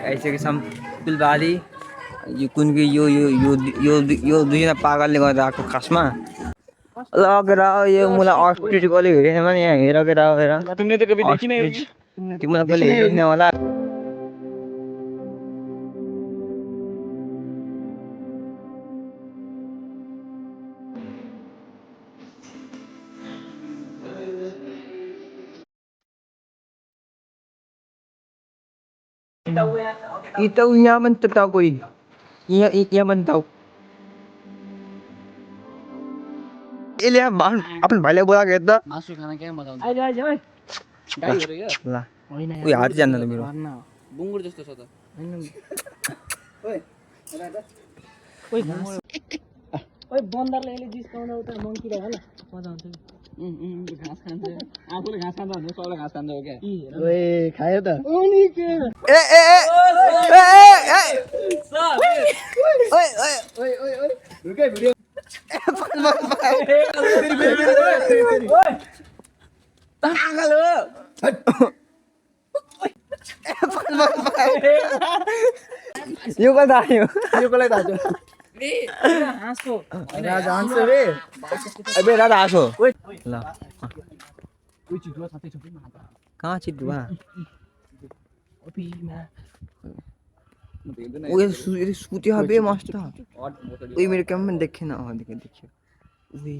आइसकेको छौँ पुलबारी। यो कुनको यो दुईजना पागलले गर्दा आएको खासमा। लगेर यो मलाई अस्ट्रिच कसले हेरेन भने यहाँ हेर हेर तुमने तो कभी देखी नहीं होगी। तिमीलाई कसले हेरेन होला। Ito yaman tao कोई yaman tao यसले आफ्नो भाइलाई बोलाएको हेर्दा मासु खाना क्या मजा आउँछ। आइज आइज ओइ गाई हो र यो। ल होइन उयो हात जान्न त मेरो बुङ्गुर जस्तो छ त। ओइ ओइ बन्दरले यसले जिस्काउँदा उता मङ्कीलाई होला मजा आउँछ घाँस खान्छ। आफूले घाँस खान्छ भने सबैले घाँस खान्छ हो क्या। ओए खायो त यो कसले आयो यो कसलाई थाहा छ हाँसको राजा हान्छ रे अबे राधा हाँसो ओइ ल ओइ चितुवा साथै छ कहाँ चितुवा ओपीमा उयो स्कुटी हबे मस्त उयो मेरो क्याममा देखेन देखियो उयो